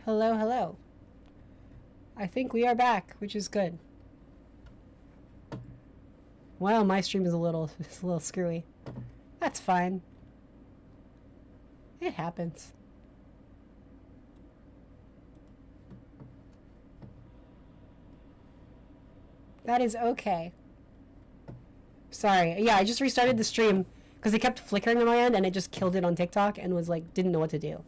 Hello, hello. I think we are back, which is good. Well, my stream is a little screwy. That's fine. It happens. That is okay. Sorry. Yeah, I just restarted the stream because it kept flickering on my end and it just killed it on TikTok and was like, didn't know what to do.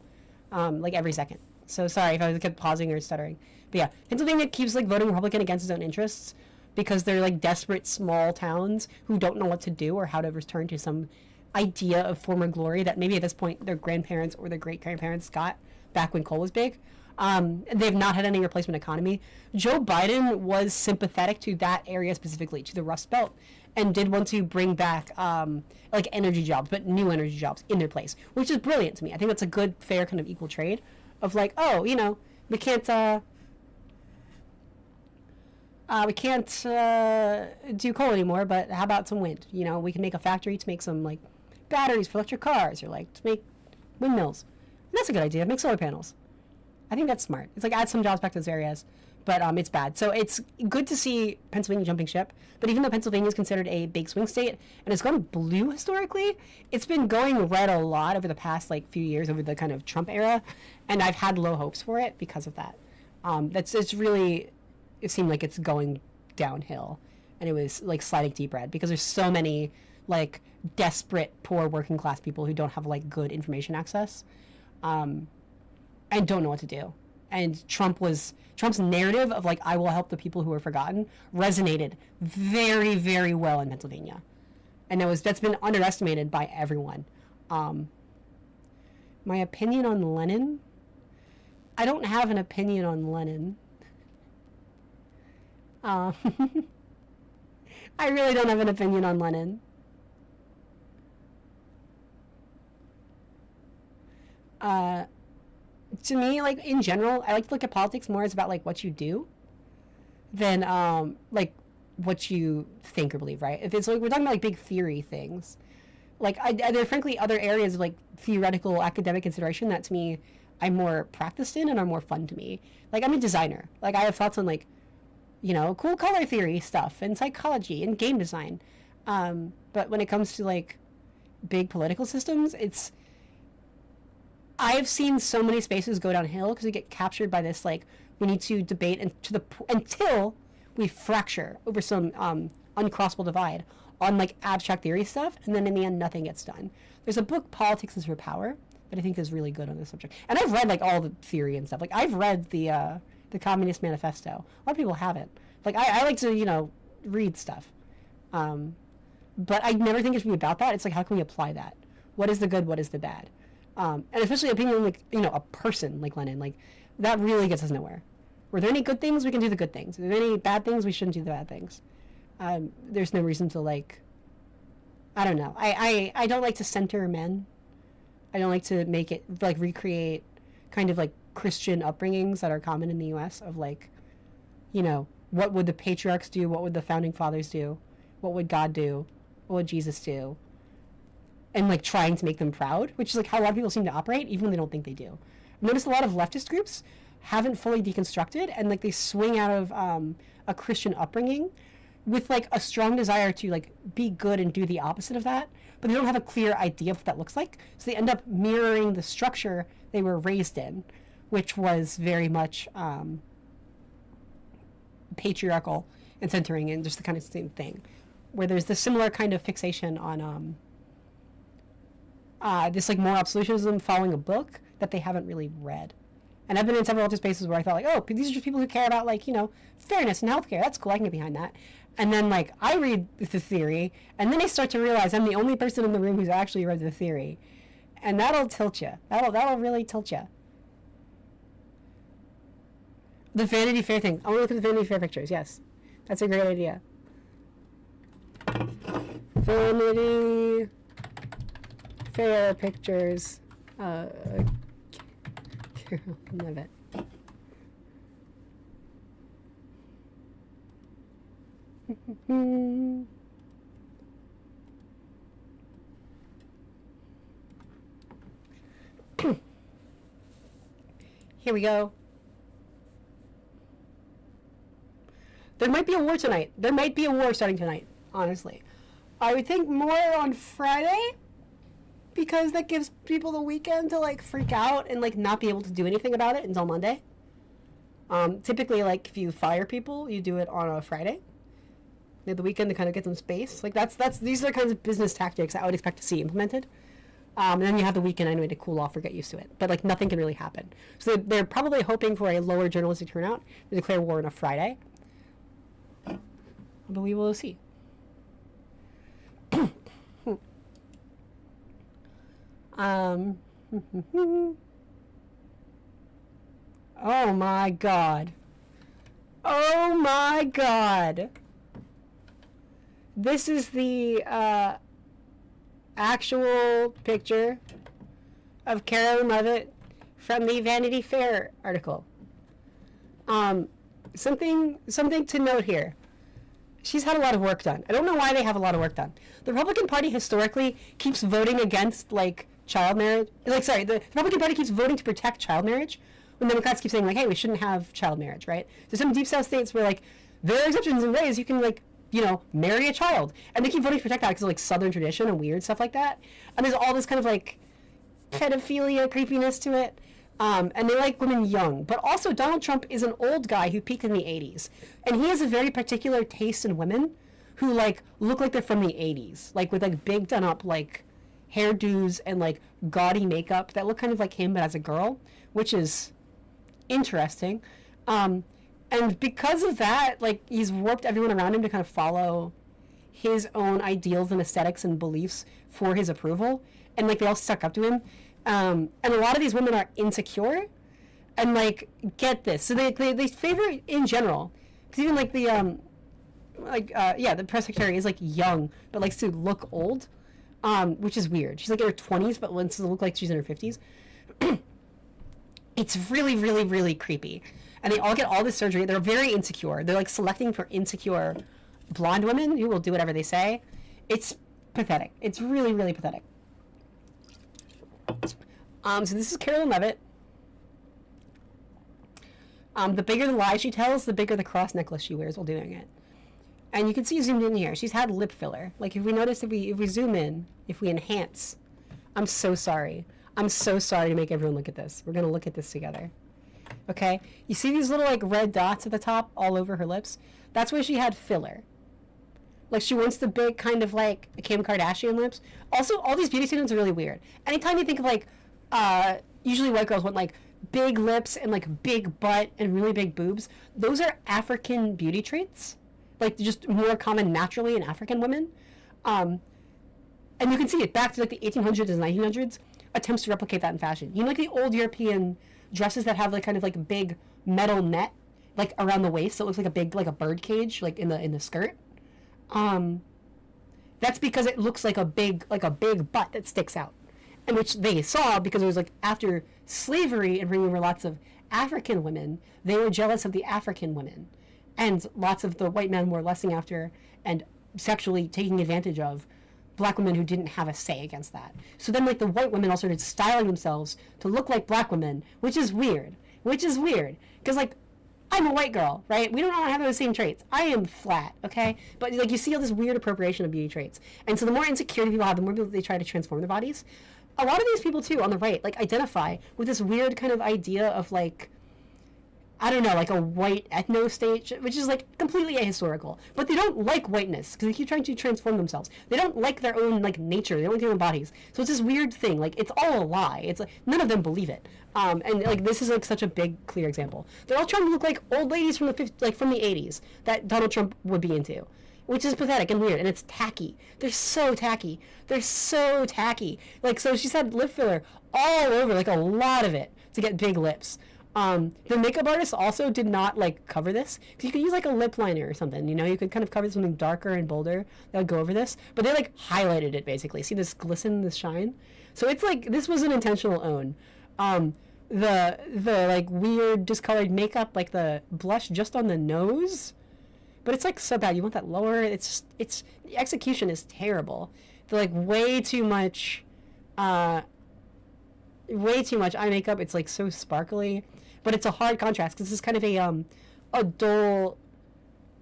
Like every second. So sorry if I kept pausing or stuttering. But yeah, Pennsylvania keeps like voting Republican against its own interests because they're like desperate small towns who don't know what to do or how to return to some idea of former glory that maybe at this point their grandparents or their great grandparents got back when coal was big. They've not had any replacement economy. Joe Biden was sympathetic to that area specifically, to the Rust Belt, and did want to bring back like energy jobs, but new energy jobs in their place, which is brilliant to me. I think that's a good, fair kind of equal trade of like, oh, you know, we can't do coal anymore, but how about some wind? You know, we can make a factory to make some like batteries for electric cars or like to make windmills. And that's a good idea. Make solar panels. I think that's smart. It's like add some jobs back to those areas, but it's bad. So it's good to see Pennsylvania jumping ship. But even though Pennsylvania is considered a big swing state and it's gone blue historically, it's been going red a lot over the past like few years over the kind of Trump era, and I've had low hopes for it because of that. It's really, it seemed like it's going downhill, and it was like sliding deep red because there's so many like desperate poor working class people who don't have like good information access. And don't know what to do. And Trump's narrative of like, I will help the people who are forgotten resonated very, very well in Pennsylvania. And that's been underestimated by everyone. My opinion on Lenin? I don't have an opinion on Lenin. I really don't have an opinion on Lenin. To me, like in general, I like to look at politics more as about like what you do than like what you think or believe, right? If it's like we're talking about like big theory things, like there are frankly other areas of like theoretical academic consideration that to me I'm more practiced in and are more fun to me. Like I'm a designer, like I have thoughts on like, you know, cool color theory stuff and psychology and game design, but when it comes to like big political systems, I've seen so many spaces go downhill because we get captured by this like we need to debate until we fracture over some uncrossable divide on like abstract theory stuff, and then in the end nothing gets done. There's a book, Politics is for Power, that I think is really good on this subject, and I've read like all the theory and stuff. Like I've read the Communist Manifesto. A lot of people haven't. Like I like to, you know, read stuff, but I never think it should be about that. It's like, how can we apply that? What is the good? What is the bad? And especially opinion like, you know, a person like Lenin, like that really gets us nowhere. Were there any good things? We can do the good things. Are there any bad things? We shouldn't do the bad things. There's no reason to like, I don't know. I don't like to center men. I don't like to make it like recreate kind of like Christian upbringings that are common in the U.S. of like, you know, what would the patriarchs do? What would the founding fathers do? What would God do? What would Jesus do? And like trying to make them proud, which is like how a lot of people seem to operate, even when they don't think they do. I've noticed a lot of leftist groups haven't fully deconstructed, and like they swing out of a Christian upbringing with like a strong desire to like be good and do the opposite of that, but they don't have a clear idea of what that looks like. So they end up mirroring the structure they were raised in, which was very much patriarchal and centering, and just the kind of same thing, where there's this similar kind of fixation on this like moral absolutism following a book that they haven't really read. And I've been in several other spaces where I thought like, oh, these are just people who care about like, you know, fairness and healthcare. That's cool. I can get behind that. And then like I read the theory, and then I start to realize I'm the only person in the room who's actually read the theory, and that'll tilt you. That'll really tilt you. The Vanity Fair thing. I want to look at the Vanity Fair pictures. Yes, that's a great idea. Vanity Fair pictures. Carol, love it. Here we go. There might be a war tonight. There might be a war starting tonight, honestly. I would think more on Friday, because that gives people the weekend to, like, freak out and, like, not be able to do anything about it until Monday. Typically, like, if you fire people, you do it on a Friday. They have the weekend to kind of get some space. Like, these are the kinds of business tactics I would expect to see implemented. And then you have the weekend anyway to cool off or get used to it. But, like, nothing can really happen. So they're probably hoping for a lower journalistic turnout to declare war on a Friday. But we will see. Oh my god. Oh my god. This is the actual picture of Carolyn Levitt from the Vanity Fair article. Something to note here. She's had a lot of work done. I don't know why they have a lot of work done. The Republican Party historically keeps voting against, like, child marriage. Like, sorry, the Republican Party keeps voting to protect child marriage when Democrats keep saying, like, hey, we shouldn't have child marriage, right? There's some deep South states where, like, there are exceptions and ways you can, like, you know, marry a child. And they keep voting to protect that because of, like, Southern tradition and weird stuff like that. And there's all this kind of, like, pedophilia creepiness to it. And they like women young. But also, Donald Trump is an old guy who peaked in the 80s. And he has a very particular taste in women who, like, look like they're from the 80s. Like, with, like, big done-up, like, hairdos and, like, gaudy makeup that look kind of like him, but as a girl, which is interesting. And because of that, like, he's warped everyone around him to kind of follow his own ideals and aesthetics and beliefs for his approval. And, like, they all stuck up to him. And a lot of these women are insecure, and, like, get this. So they favor in general, because even, like, the press secretary is, like, young, but likes to look old, which is weird. She's, like, in her 20s, but wants to look like she's in her 50s. It's really, really, really creepy. And they all get all this surgery. They're very insecure. They're, like, selecting for insecure blonde women who will do whatever they say. It's pathetic. It's really, really pathetic. So this is Carolyn Levitt. The bigger the lie she tells, the bigger the cross necklace she wears while doing it. And you can see zoomed in here. She's had lip filler. Like, if we notice, if we zoom in, if we enhance, I'm so sorry. I'm so sorry to make everyone look at this. We're going to look at this together. Okay? You see these little, like, red dots at the top all over her lips? That's where she had filler. Like, she wants the big kind of, like, Kim Kardashian lips. Also, all these beauty standards are really weird. Anytime you think of, like, usually white girls want, like, big lips and, like, big butt and really big boobs. Those are African beauty traits. Like, just more common naturally in African women. And you can see it back to, like, the 1800s and 1900s. Attempts to replicate that in fashion. You know, like, the old European dresses that have, like, kind of, like, big metal net, like, around the waist. So it looks like a big, like, a bird cage, like, in the skirt. That's because it looks like a big butt that sticks out. And which they saw because it was, like, after slavery and bringing over lots of African women, they were jealous of the African women. And lots of the white men were lusting after and sexually taking advantage of black women who didn't have a say against that. So then, like, the white women all started styling themselves to look like black women, which is weird. Because, like, I'm a white girl, right? We don't all have those same traits. I am flat, okay? But, like, you see all this weird appropriation of beauty traits. And so the more insecurity people have, the more people they try to transform their bodies. A lot of these people, too, on the right, like, identify with this weird kind of idea of, like, I don't know, like a white ethno state, which is, like, completely ahistorical. But they don't like whiteness, because they keep trying to transform themselves. They don't like their own, like, nature. They don't like their own bodies. So it's this weird thing. Like, it's all a lie. It's, like, none of them believe it. And, like, this is, like, such a big, clear example. They're all trying to look like old ladies from the 80s that Donald Trump would be into. Which is pathetic and weird, and it's tacky. They're so tacky. Like, so she's had lip filler all over, like, a lot of it, to get big lips. The makeup artist also did not, like, cover this. Because you could use, like, a lip liner or something, you know? You could kind of cover something darker and bolder that would go over this. But they, like, highlighted it, basically. See this glisten, this shine? So it's, like, this was an intentional own. The like, weird discolored makeup, like the blush just on the nose. But it's, like, so bad. You want that lower. The execution is terrible. They're, like, way too much eye makeup. It's, like, so sparkly. But it's a hard contrast because this is kind of a dull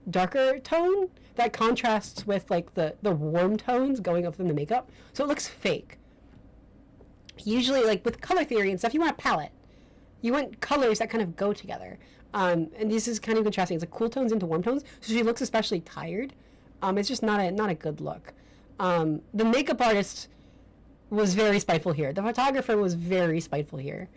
darker tone that contrasts with like the warm tones going up from the makeup, so it looks fake. Usually, like with color theory and stuff, you want a palette. You want colors that kind of go together. And this is kind of contrasting. It's like cool tones into warm tones, so she looks especially tired. It's just not a good look. The makeup artist was very spiteful here. The photographer was very spiteful here.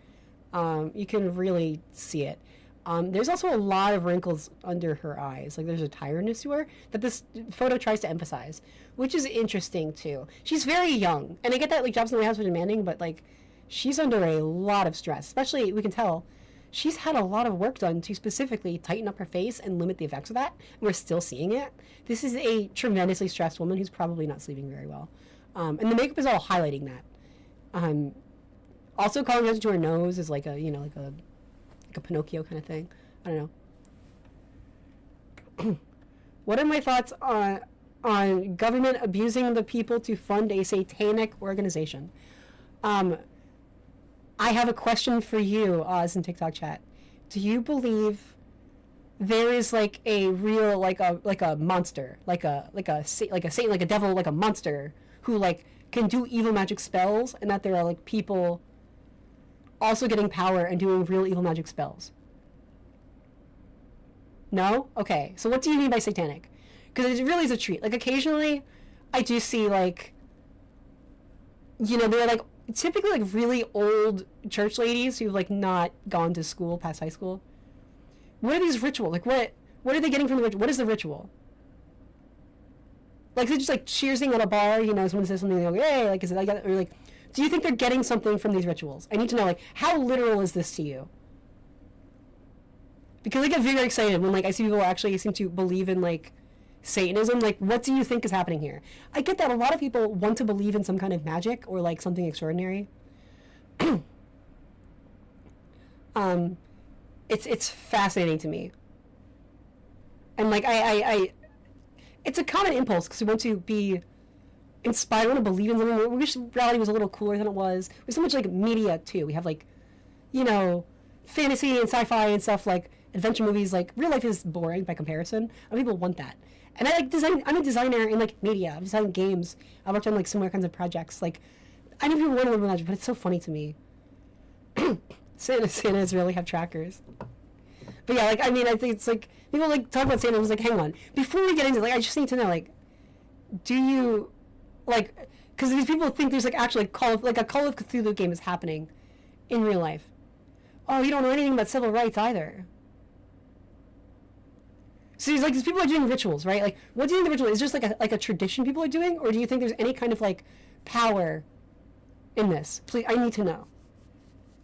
You can really see it. There's also a lot of wrinkles under her eyes. Like there's a tiredness to her that this photo tries to emphasize, which is interesting too. She's very young, and I get that like jobs in the White House are demanding, but like she's under a lot of stress. Especially, we can tell she's had a lot of work done to specifically tighten up her face and limit the effects of that. And we're still seeing it. This is a tremendously stressed woman who's probably not sleeping very well. And the makeup is all highlighting that. Also calling attention to her nose is like like a Pinocchio kind of thing. I don't know. What are my thoughts on government abusing the people to fund a satanic organization? I have a question for you, Oz, in TikTok chat. Do you believe there is like a real like a monster, like a Satan, like a devil, like a monster who like can do evil magic spells, and that there are like people also getting power and doing real evil magic spells? No? Okay. So what do you mean by satanic? Because it really is a treat. Like occasionally I do see like, they're like typically like really old church ladies who've like not gone to school past high school. What are these rituals? Like what are they getting from the ritual? What is the ritual? Like they're just like cheersing at a bar, someone says something like, hey, like is it like that? Or like, do you think they're getting something from these rituals? I need to know, like, how literal is this to you? Because I get very excited when like I see people actually seem to believe in like Satanism. Like, what do you think is happening here? I get that a lot of people want to believe in some kind of magic or like something extraordinary. It's fascinating to me. And like I it's a common impulse because we want to be inspired, we want to believe in something. We wish reality was a little cooler than it was. There's so much like media too. We have like, fantasy and sci-fi and stuff, like adventure movies. Like real life is boring by comparison, and people want that. And I like design. I'm a designer in like media. I'm designing games. I worked on like similar kinds of projects. Like I know people want to live in magic, but it's so funny to me. Santas really have trackers. But yeah, like I think it's like people like talk about Santa. I was like, hang on, before we get into like, I just need to know, like, do you like, because these people think there's like actually a Call of Cthulhu game is happening in real life. Oh, you don't know anything about civil rights either. So he's like, these people are doing rituals, right? Like, what do you think the ritual is? Just like a tradition people are doing, or do you think there's any kind of like power in this? Please, I need to know.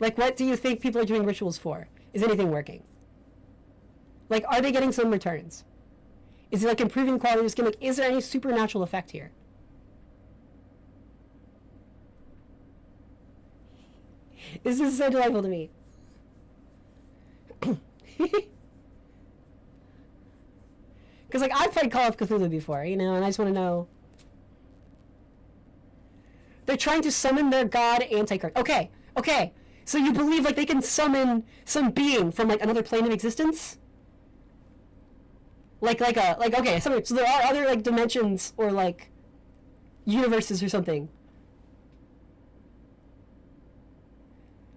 Like, what do you think people are doing rituals for? Is anything working? Like, are they getting some returns? Is it like improving the quality of the skin? Like, is there any supernatural effect here? This is so delightful to me. Because, like, I've played Call of Cthulhu before, and I just want to know. They're trying to summon their god Antichrist. Okay. So you believe, like, they can summon some being from, like, another plane of existence? Okay, so there are other, like, dimensions or, like, universes or something.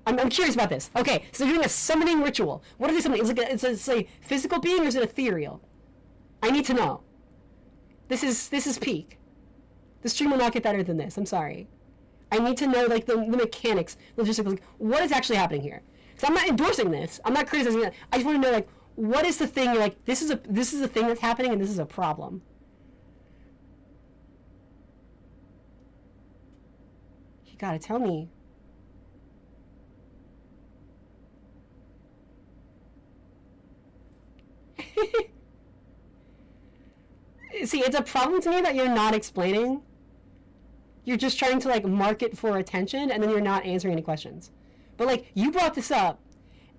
I'm curious about this. Okay, so they're doing a summoning ritual. What are they summoning? Is it a physical being or is it ethereal? I need to know. This is peak. The stream will not get better than this. I'm sorry. I need to know, like, the mechanics, logistically, like, what is actually happening here. Because I'm not endorsing this. I'm not criticizing it. I just want to know, like, what is the thing you're like, this is a thing that's happening and this is a problem. You gotta tell me. See, it's a problem to me that you're not explaining. You're just trying to, like, market for attention, and then you're not answering any questions. But, like, you brought this up,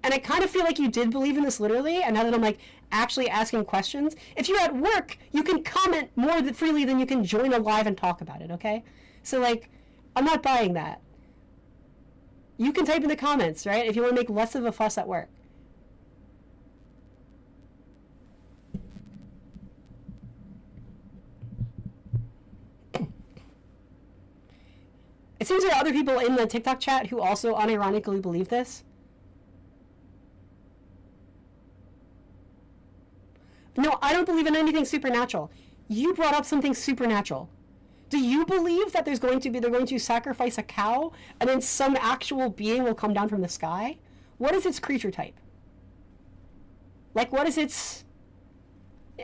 and I kind of feel like you did believe in this literally, and now that I'm, like, actually asking questions, if you're at work, you can comment more freely than you can join a live and talk about it, okay? So, like, I'm not buying that. You can type in the comments, right, if you want to make less of a fuss at work. It seems there are other people in the TikTok chat who also unironically believe this. No, I don't believe in anything supernatural. You brought up something supernatural. Do you believe that they're going to sacrifice a cow and then some actual being will come down from the sky? What is its creature type? Like, what is its...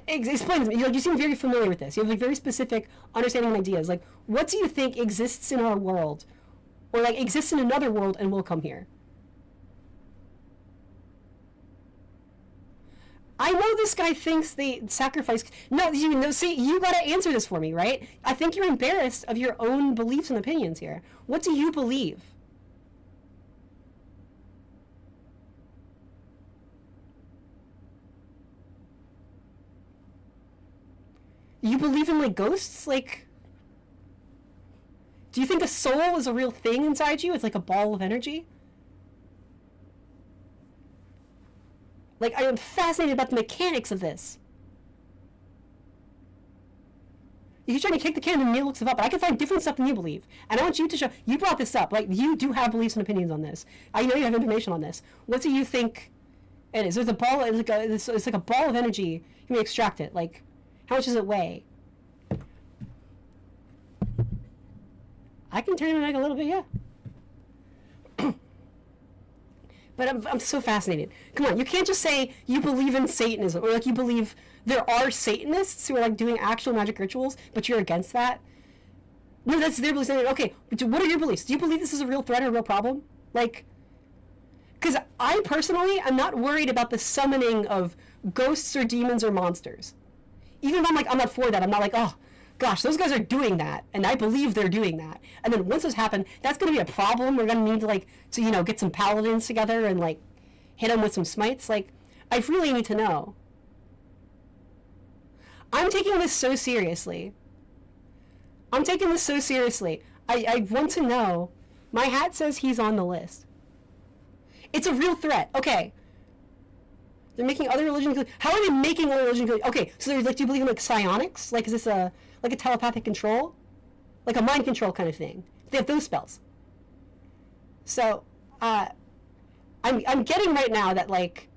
Explain to me. You seem very familiar with this. You have like very specific understanding and ideas. Like, what do you think exists in our world, or like exists in another world and will come here? I know this guy thinks they sacrifice. No, see, you gotta answer this for me, right? I think you're embarrassed of your own beliefs and opinions here. What do you believe? You believe in, like, ghosts? Like, do you think a soul is a real thing inside you? It's like a ball of energy? Like, I am fascinated about the mechanics of this. You're trying to kick the can and Neil looks it up, but I can find different stuff than you believe. And I want you to show... You brought this up. Like, you do have beliefs and opinions on this. I know you have information on this. What do you think it is? There's a ball... It's like a ball of energy. You can extract it. Like, how much does it weigh? I can turn it back a little bit, yeah. But I'm so fascinated. Come on, you can't just say you believe in Satanism, or like you believe there are Satanists who are like doing actual magic rituals, but you're against that. No, that's their beliefs. Okay, what are your beliefs? Do you believe this is a real threat or a real problem? Like, because I personally am not worried about the summoning of ghosts or demons or monsters. Even if I'm not for that, I'm not like, oh, gosh, those guys are doing that, and I believe they're doing that. And then once those happen, that's going to be a problem. We're going to need to, get some paladins together and, like, hit them with some smites. Like, I really need to know. I'm taking this so seriously. I want to know. My hat says he's on the list. It's a real threat. Okay. They're making other religions... How are they making other religions... Okay, so they're, like, do you believe in, like, psionics? Like, is this a telepathic control? Like a mind control kind of thing. They have those spells. So, I'm getting right now that, like...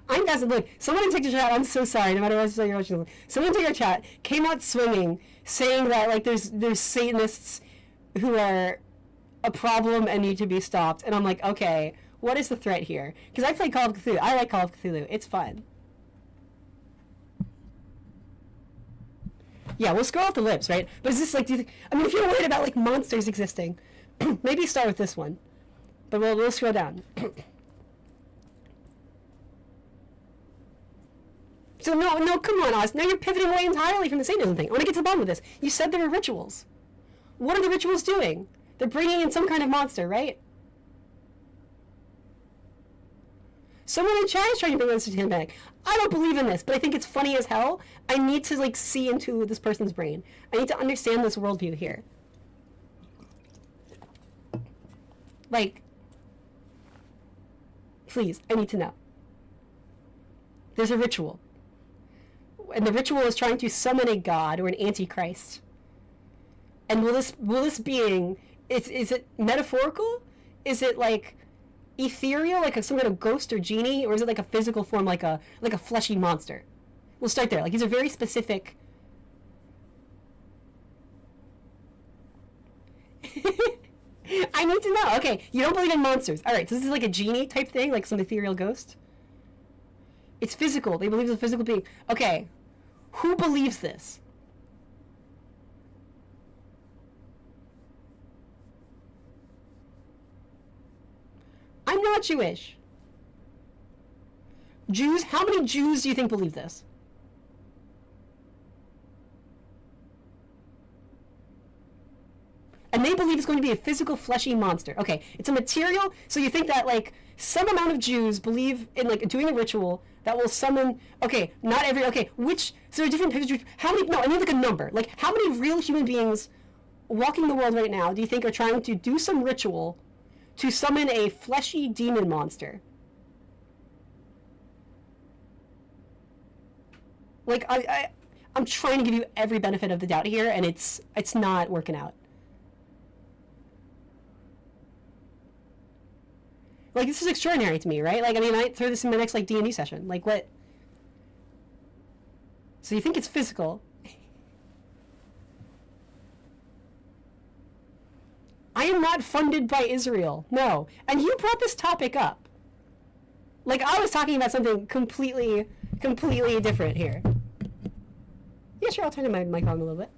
I'm guessing, look, someone in TikTok chat, I'm so sorry, no matter what you're watching, someone in TikTok chat came out swinging, saying that, like, there's Satanists who are a problem and need to be stopped. And I'm like, okay, what is the threat here? Because I play Call of Cthulhu. I like Call of Cthulhu. It's fun. Yeah, we'll scroll off the lips, right? But is this like, if you're worried about like monsters existing, maybe start with this one. But we'll scroll down. So no, come on, Oz. Now you're pivoting away entirely from the Satanism thing. I want to get to the bottom of this. You said there were rituals. What are the rituals doing? They're bringing in some kind of monster, right? Someone in chat is trying to bring this to back. I don't believe in this, but I think it's funny as hell. I need to, like, see into this person's brain. I need to understand this worldview here. Like, please, I need to know. There's a ritual. And the ritual is trying to summon a god or an antichrist. And will this being... Is it metaphorical? Is it like ethereal, like some kind of ghost or genie, or is it like a physical form, like a fleshy monster? We'll start there. Like, these are very specific. I need to know. Okay, you don't believe in monsters. All right, so this is like a genie type thing, like some ethereal ghost. It's physical. They believe it's a physical being. Okay, who believes this? I'm not Jewish. Jews? How many Jews do you think believe this? And they believe it's going to be a physical, fleshy monster. Okay, it's a material, so you think that, like, some amount of Jews believe in, like, doing a ritual that will summon... Okay, not every... Okay, which... So there are different types of Jews. How many... No, I need, like, a number. Like, how many real human beings walking the world right now do you think are trying to do some ritual to summon a fleshy demon monster? Like, I'm trying to give you every benefit of the doubt here, and it's not working out. Like, this is extraordinary to me, right? Like, I mean, I throw this in my next, like, D&D session. Like, what? So you think it's physical. I am not funded by Israel. No. And you brought this topic up. Like, I was talking about something completely different here. Yeah, sure, I'll turn my mic on a little bit.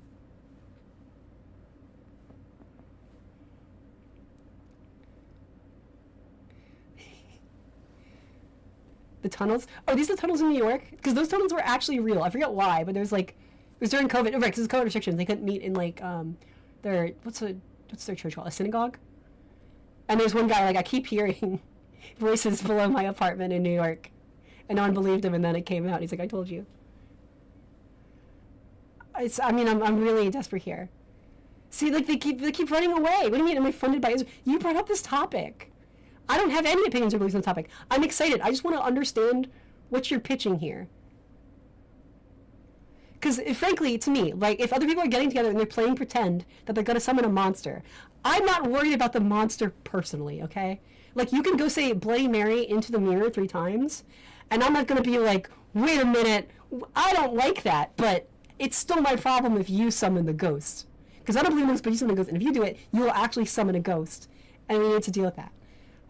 The tunnels? Oh, these are the tunnels in New York? Because those tunnels were actually real. I forget why, but there's like, it was during COVID. Oh, right, because it's COVID restrictions. They couldn't meet in like, their, what's their church called? A synagogue? And there's one guy, like, I keep hearing voices below my apartment in New York. And no one believed him, and then it came out. He's like, I told you. I'm really desperate here. See, like, they keep running away. What do you mean, am I funded by Israel? You brought up this topic. I don't have any opinions or beliefs on the topic. I'm excited. I just want to understand what you're pitching here. Because, frankly, to me, like, if other people are getting together and they're playing pretend that they're going to summon a monster, I'm not worried about the monster personally, okay? Like, you can go say Bloody Mary into the mirror 3 times, and I'm not going to be like, wait a minute, I don't like that, but it's still my problem if you summon the ghost. Because I don't believe in this, but you summon a ghost, and if you do it, you will actually summon a ghost. And we need to deal with that.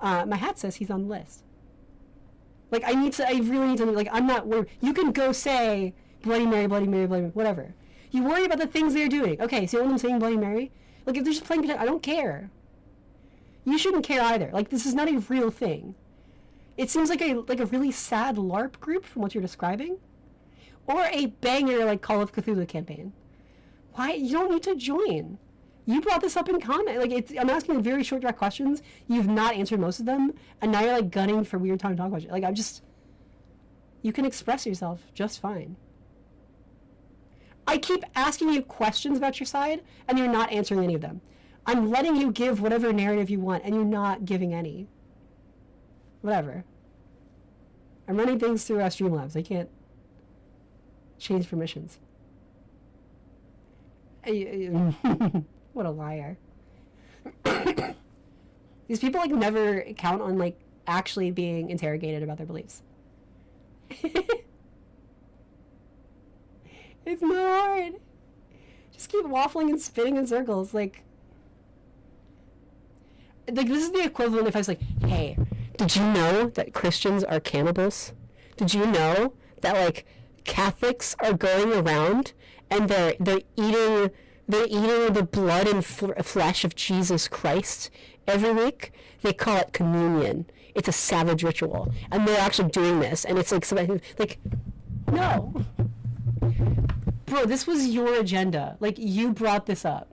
My hat says he's on the list. Like, I really need to, like, I'm not worried. You can go say Bloody Mary, Bloody Mary, Bloody Mary, whatever. You worry about the things they're doing. Okay, so you want them saying Bloody Mary? Like, if they're just playing pretend, I don't care. You shouldn't care either. Like, this is not a real thing. It seems like a really sad LARP group from what you're describing. Or a banger, like, Call of Cthulhu campaign. Why? You don't need to join. You brought this up in comment. Like, I'm asking very short, direct questions. You've not answered most of them, and now you're, like, gunning for weird time to talk about it. Like, you can express yourself just fine. I keep asking you questions about your side, and you're not answering any of them. I'm letting you give whatever narrative you want, and you're not giving any. Whatever. I'm running things through Streamlabs. I can't change permissions. What a liar. These people, like, never count on, like, actually being interrogated about their beliefs. It's not hard. Just keep waffling and spinning in circles. Like, this is the equivalent if I was like, hey, did you know that Christians are cannibals? Did you know that, like, Catholics are going around and they're eating the blood and flesh of Jesus Christ every week? They call it communion. It's a savage ritual, and they're actually doing this, and it's like somebody, like, no, bro, this was your agenda. Like, you brought this up.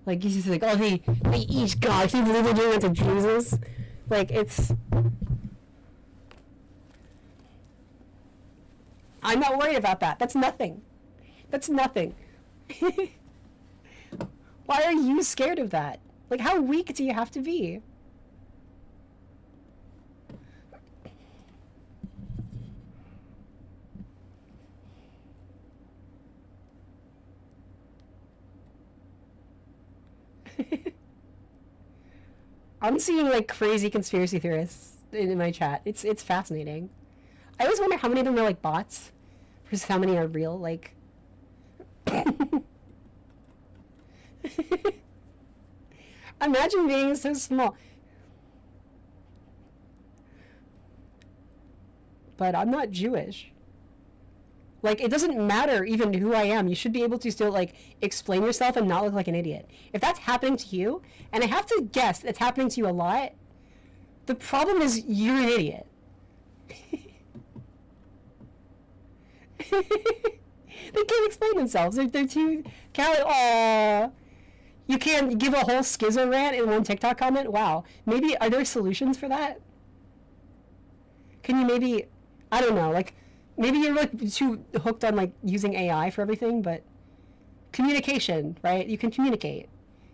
Like, he's just like, oh, they eat God. Can you believe they're doing it to Jesus? Like, it's. I'm not worried about that. That's nothing. That's nothing. Why are you scared of that? Like, how weak do you have to be? I'm seeing, like, crazy conspiracy theorists in my chat. It's fascinating. I always wonder how many of them are, like, bots versus how many are real. Like, imagine being so small. But I'm not Jewish. Like, it doesn't matter even who I am. You should be able to still, like, explain yourself and not look like an idiot. If that's happening to you, and I have to guess it's happening to you a lot, the problem is you're an idiot. They can't explain themselves. They're too... Aww. You can't give a whole schizo rant in one TikTok comment? Wow. Maybe, are there solutions for that? Can you maybe... I don't know, like... Maybe you're, like, too hooked on, like, using AI for everything, but communication, right? You can communicate.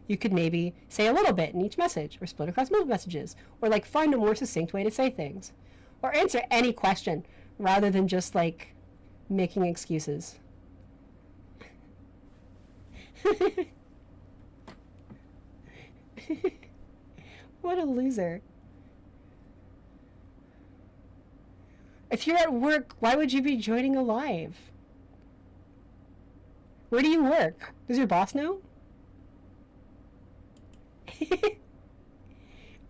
You could maybe say a little bit in each message, or split across multiple messages, or, like, find a more succinct way to say things, or answer any question. rather than just like making excuses. What a loser. If you're at work, why would you be joining a live? Where do you work? Does your boss know?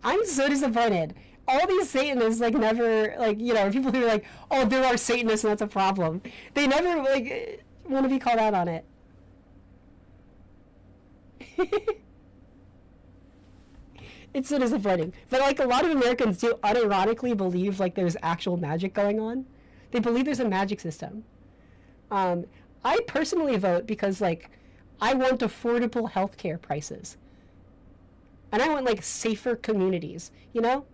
I'm so disappointed. All these Satanists, like, never, like, you know, people who are like, oh, there are Satanists and that's a problem. They never, like, want to be called out on it. It's so disappointing. But, like, a lot of Americans do unironically believe, like, there's actual magic going on. They believe there's a magic system. I personally vote because, like, I want affordable healthcare prices. And I want, like, safer communities, you know?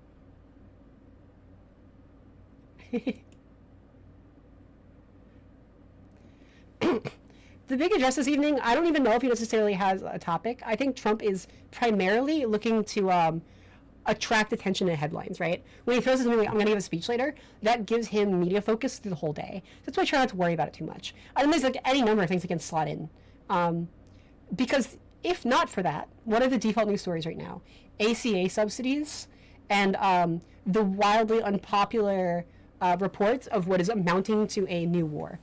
The big address this evening, I don't even know if he necessarily has a topic. I think Trump is primarily looking to attract attention and headlines, right? When he throws something like, I'm going to give a speech later, that gives him media focus through the whole day. That's why I try not to worry about it too much. I think there's like any number of things that can slot in. Because if not for that, what are the default news stories right now? ACA subsidies and the wildly unpopular reports of what is amounting to a new war.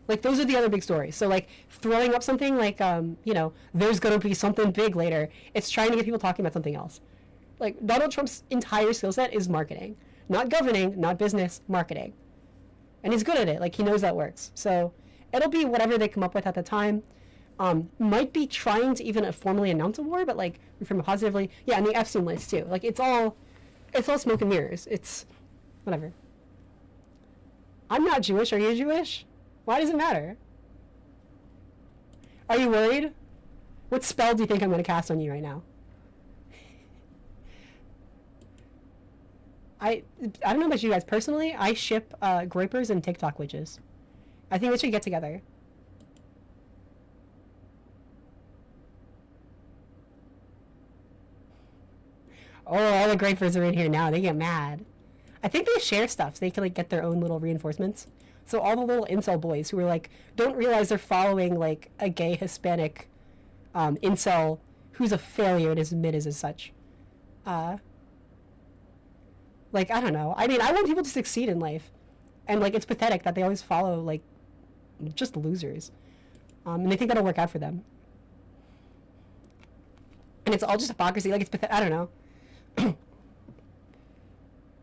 Like, those are the other big stories. So, like, throwing up something like, you know, there's going to be something big later. It's trying to get people talking about something else. Like, Donald Trump's entire skill set is marketing. Not governing, not business, marketing. And he's good at it. Like, he knows that works. So, it'll be whatever they come up with at the time. Might be trying to even formally announce a war, but, like, from positively. Yeah, and the Epstein list, too. Like, it's all smoke and mirrors. It's whatever. I'm not Jewish. Are you Jewish? Why does it matter? Are you worried? What spell do you think I'm going to cast on you right now? I don't know about you guys. Personally, I ship groypers and TikTok witches. I think we should get together. Oh, all the groypers are in here now. They get mad. I think they share stuff so they can, like, get their own little reinforcements. So all the little incel boys who are like, don't realize they're following like a gay Hispanic incel who's a failure and is admitted as such. Like, I don't know. I mean, I want people to succeed in life. And like, it's pathetic that they always follow like just losers. And they think that'll work out for them. And it's all just hypocrisy. Like, it's pathetic. I don't know.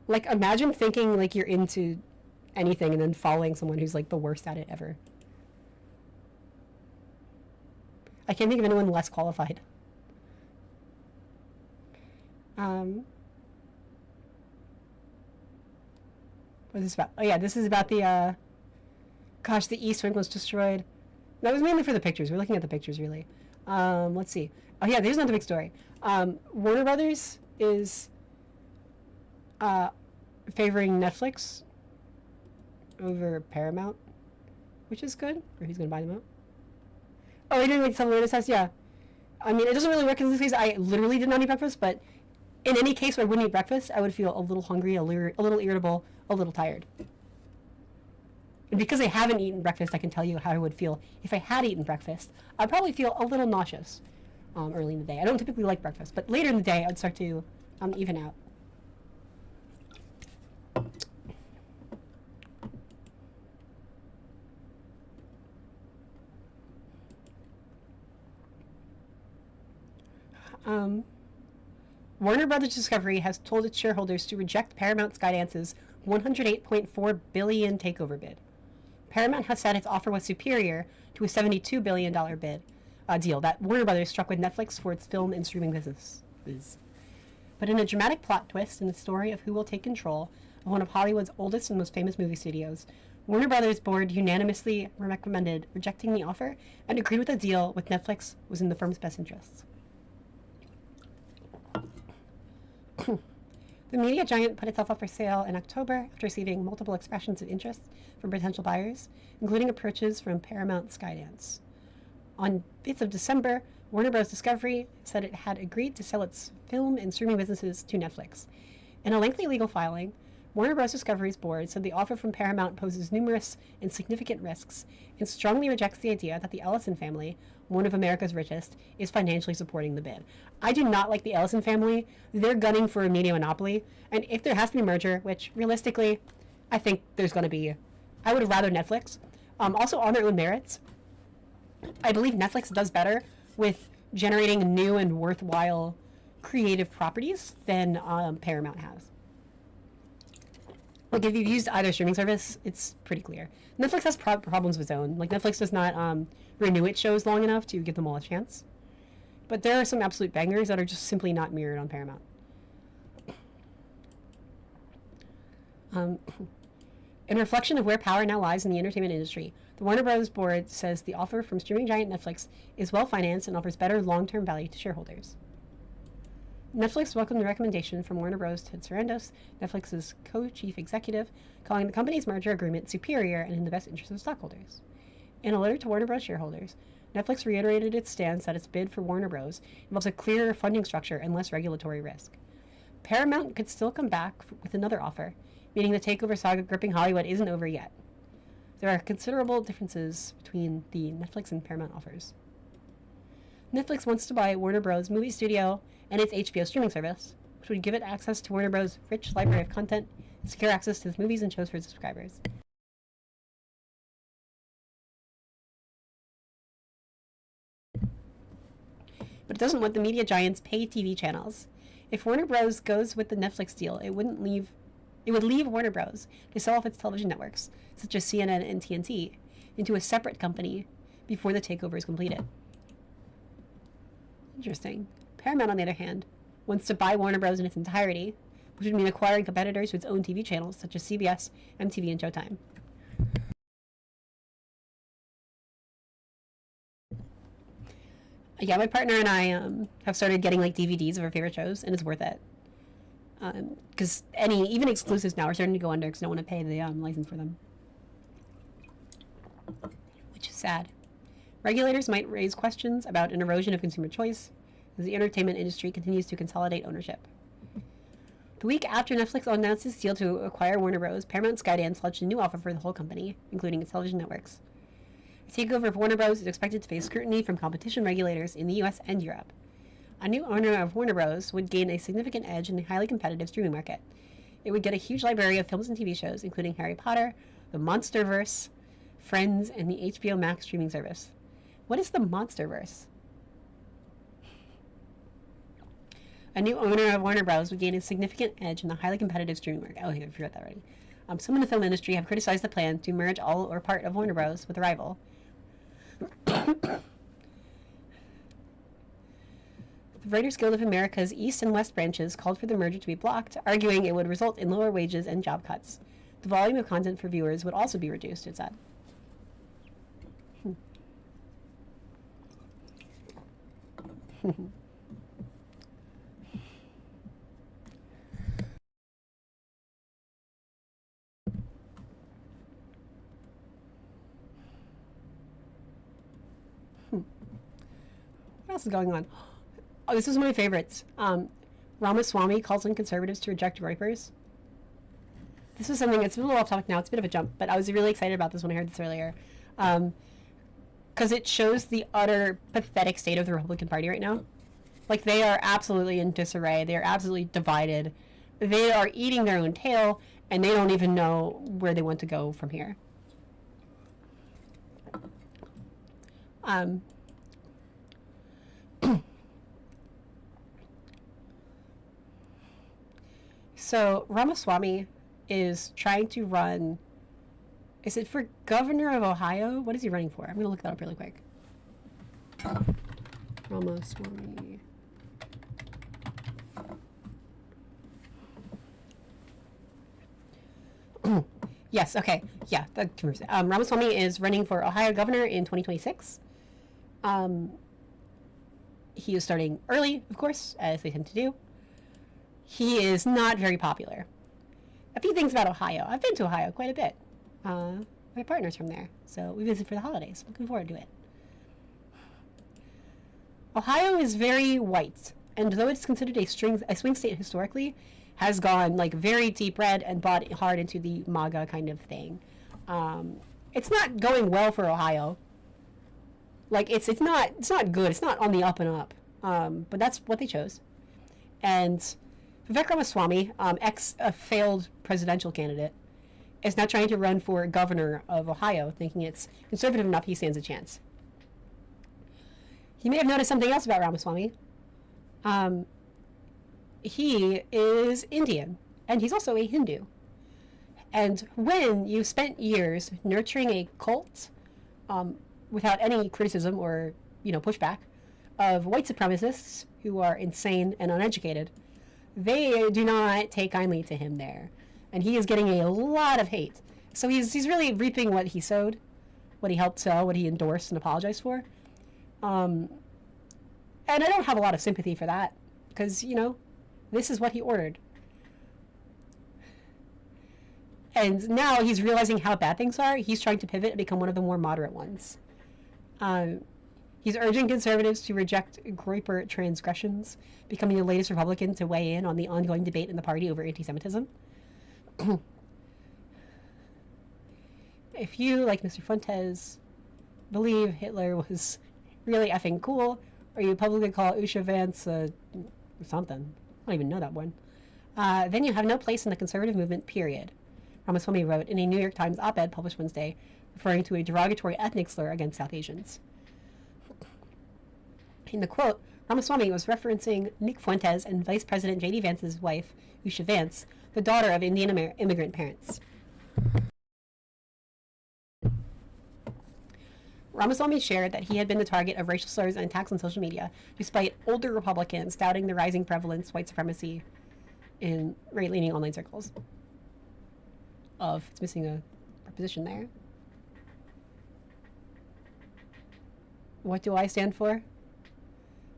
Like, imagine thinking like you're into anything and then following someone who's like the worst at it ever. I can't think of anyone less qualified. What is this about? Oh yeah, this is about the gosh, the East Wing was destroyed. That was mainly for the pictures. We're looking at the pictures really. Let's see. Oh yeah, there's another big story. Warner Brothers is favoring Netflix over Paramount, which is good. Or he's gonna buy them out. Oh, are you doing like self-awareness test? Yeah. I mean, it doesn't really work in this case. I literally did not eat breakfast, but in any case where I wouldn't eat breakfast, I would feel a little hungry, a little irritable, a little tired. And because I haven't eaten breakfast, I can tell you how I would feel if I had eaten breakfast. I'd probably feel a little nauseous early in the day. I don't typically like breakfast, but later in the day, I'd start to even out. Warner Brothers Discovery has told its shareholders to reject Paramount Skydance's $108.4 billion takeover bid. Paramount has said its offer was superior to a $72 billion deal that Warner Brothers struck with Netflix for its film and streaming businesses. But in a dramatic plot twist in the story of who will take control of one of Hollywood's oldest and most famous movie studios, Warner Brothers board unanimously recommended rejecting the offer and agreed with a deal with Netflix was in the firm's best interests. The media giant put itself up for sale in October after receiving multiple expressions of interest from potential buyers, including approaches from Paramount Skydance. On 5th of December, Warner Bros. Discovery said it had agreed to sell its film and streaming businesses to Netflix. In a lengthy legal filing, Warner Bros. Discovery's board said the offer from Paramount poses numerous and significant risks and strongly rejects the idea that the Ellison family, one of America's richest, is financially supporting the bid. I do not like the Ellison family. They're gunning for a media monopoly, and if there has to be a merger, which realistically, I think there's going to be, I would rather Netflix. Also, on their own merits, I believe Netflix does better with generating new and worthwhile creative properties than Paramount has. Like, if you've used either streaming service, it's pretty clear. Netflix has problems of its own. Like, Netflix does not renew its shows long enough to give them all a chance. But there are some absolute bangers that are just simply not mirrored on Paramount. In reflection of where power now lies in the entertainment industry, the Warner Bros. Board says the offer from streaming giant Netflix is well-financed and offers better long-term value to shareholders. Netflix welcomed the recommendation from Warner Bros. Ted Sarandos, Netflix's co-chief executive, calling the company's merger agreement superior and in the best interest of stockholders. In a letter to Warner Bros. Shareholders, Netflix reiterated its stance that its bid for Warner Bros. Involves a clearer funding structure and less regulatory risk. Paramount could still come back with another offer, meaning the takeover saga gripping Hollywood isn't over yet. There are considerable differences between the Netflix and Paramount offers. Netflix wants to buy Warner Bros. Movie studio and its HBO streaming service, which would give it access to Warner Bros. Rich library of content and secure access to its movies and shows for its subscribers. But it doesn't want the media giants' pay TV channels. If Warner Bros. Goes with the Netflix deal, it would leave Warner Bros. To sell off its television networks, such as CNN and TNT, into a separate company before the takeover is completed. Interesting. Paramount, on the other hand, wants to buy Warner Bros. In its entirety, which would mean acquiring competitors to its own TV channels, such as CBS, MTV, and Showtime. Yeah, my partner and I have started getting like DVDs of our favorite shows, and it's worth it. Because even exclusives now are starting to go under because no one to pay the license for them, which is sad. Regulators might raise questions about an erosion of consumer choice as the entertainment industry continues to consolidate ownership. The week after Netflix announced its deal to acquire Warner Bros., Paramount Skydance launched a new offer for the whole company, including its television networks. The takeover of Warner Bros. Is expected to face scrutiny from competition regulators in the US and Europe. A new owner of Warner Bros. Would gain a significant edge in the highly competitive streaming market. It would get a huge library of films and TV shows, including Harry Potter, the Monsterverse, Friends, and the HBO Max streaming service. What is the Monsterverse? A new owner of Warner Bros. Would gain a significant edge in the highly competitive streaming market. Oh, I forgot that already. Some in the film industry have criticized the plan to merge all or part of Warner Bros. With a rival. The Writers Guild of America's East and West branches called for the merger to be blocked, arguing it would result in lower wages and job cuts. The volume of content for viewers would also be reduced, it said. What else is going on? Oh, this is one of my favorites. Ramaswamy calls on conservatives to reject Reuters. This is something, it's a little off topic now, it's a bit of a jump, but I was really excited about this when I heard this earlier. Because it shows the utter pathetic state of the Republican Party right now. Like, they are absolutely in disarray. They are absolutely divided. They are eating their own tail, and they don't even know where they want to go from here. So Ramaswamy is trying to run. Is it for governor of Ohio? What is he running for? I'm going to look that up really quick. Ramaswamy. Yes, okay. Yeah, that Ramaswamy is running for Ohio governor in 2026. He is starting early, of course, as they tend to do. He is not very popular. A few things about Ohio. I've been to Ohio quite a bit. My partner's from there, so we visit for the holidays. Looking forward to it. Ohio is very white, and though it's considered a swing state historically, has gone like very deep red and bought hard into the MAGA kind of thing. It's not going well for Ohio. Like it's not good. It's not on the up and up. But that's what they chose. And Vivek Ramaswamy, failed presidential candidate, is now trying to run for governor of Ohio, thinking it's conservative enough he stands a chance. You may have noticed something else about Ramaswamy. He is Indian, and he's also a Hindu. And when you've spent years nurturing a cult without any criticism or, pushback of white supremacists who are insane and uneducated, they do not take kindly to him there. And he is getting a lot of hate. So he's really reaping what he sowed, what he helped sow, what he endorsed and apologized for. And I don't have a lot of sympathy for that, because, this is what he ordered. And now he's realizing how bad things are. He's trying to pivot and become one of the more moderate ones. He's urging conservatives to reject groyper transgressions, becoming the latest Republican to weigh in on the ongoing debate in the party over anti-Semitism. If you, like Mr. Fuentes, believe Hitler was really effing cool, or you publicly call Usha Vance something, I don't even know that one, then you have no place in the conservative movement, period. Ramaswamy wrote in a New York Times op-ed published Wednesday, referring to a derogatory ethnic slur against South Asians. In the quote, Ramaswamy was referencing Nick Fuentes and Vice President J.D. Vance's wife, Usha Vance, the daughter of Indian immigrant parents. Ramaswamy shared that he had been the target of racial slurs and attacks on social media, despite older Republicans doubting the rising prevalence of white supremacy in right-leaning online circles. It's missing a preposition there. What do I stand for?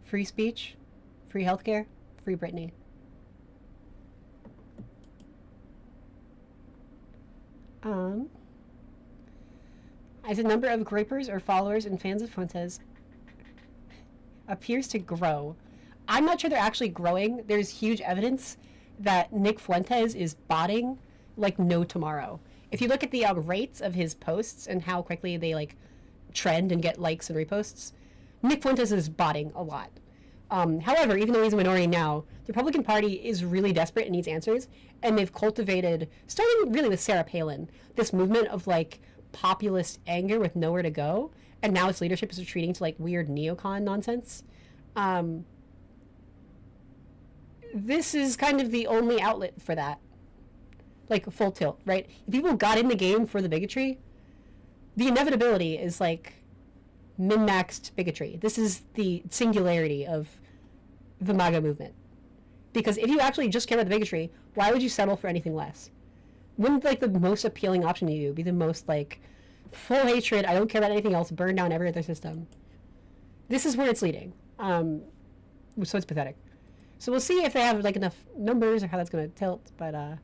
Free speech, free healthcare, free Britney. As the number of groypers or followers and fans of Fuentes appears to grow, I'm not sure they're actually growing. There's huge evidence that Nick Fuentes is botting like no tomorrow. If you look at the rates of his posts and how quickly they trend and get likes and reposts, Nick Fuentes is botting a lot. However, even though he's a minority now, the Republican Party is really desperate and needs answers, and they've cultivated, starting really with Sarah Palin, this movement of populist anger with nowhere to go, and now its leadership is retreating to weird neocon nonsense. This is kind of the only outlet for that. Full tilt, right? If people got in the game for the bigotry, the inevitability is min-maxed bigotry. This is the singularity of the MAGA movement. Because if you actually just care about the bigotry, why would you settle for anything less? Wouldn't the most appealing option to you be the most full hatred, I don't care about anything else, burn down every other system? This is where it's leading. So it's pathetic. So we'll see if they have enough numbers or how that's going to tilt, but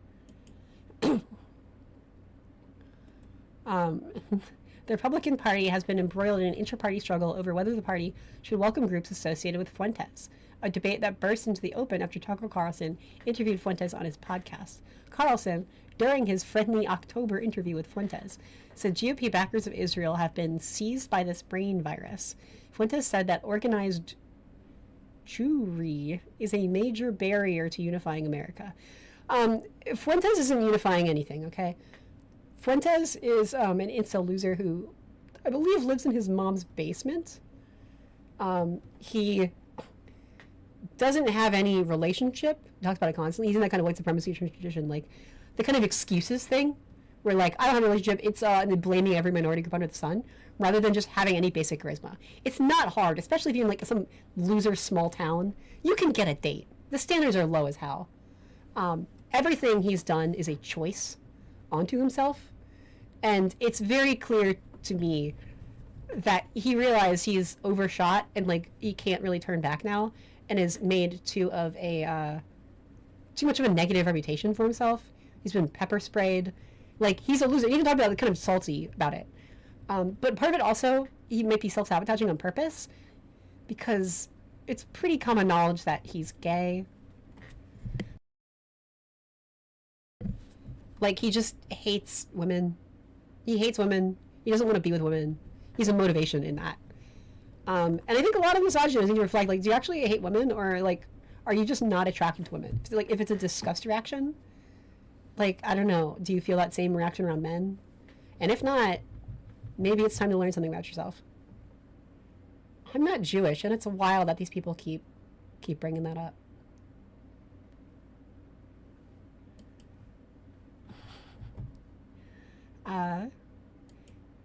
the Republican Party has been embroiled in an inter-party struggle over whether the party should welcome groups associated with Fuentes, a debate that burst into the open after Tucker Carlson interviewed Fuentes on his podcast. Carlson, during his friendly October interview with Fuentes, said GOP backers of Israel have been seized by this brain virus. Fuentes said that organized Jewry is a major barrier to unifying America. Fuentes isn't unifying anything, okay? Fuentes is an incel loser who I believe lives in his mom's basement. He doesn't have any relationship. He talks about it constantly. He's in that kind of white supremacy tradition, the kind of excuses thing, where I don't have a relationship. It's blaming every minority group under the sun, rather than just having any basic charisma. It's not hard, especially if you're in some loser small town. You can get a date. The standards are low as hell. Everything he's done is a choice onto himself, and it's very clear to me that he realized he's overshot and he can't really turn back now, and has made too much of a negative reputation for himself. He's been pepper sprayed. He's a loser. You can talk about kind of salty about it, but part of it also, he might be self-sabotaging on purpose, because it's pretty common knowledge that he's gay. Like, he just hates women. He hates women. He doesn't want to be with women. He's a motivation in that. And I think a lot of misogynists need to reflect, like, do you actually hate women, or, like, are you just not attracted to women? Like, if it's a disgust reaction, like, I don't know, do you feel that same reaction around men? And if not, maybe it's time to learn something about yourself. I'm not Jewish, and it's wild that these people keep bringing that up.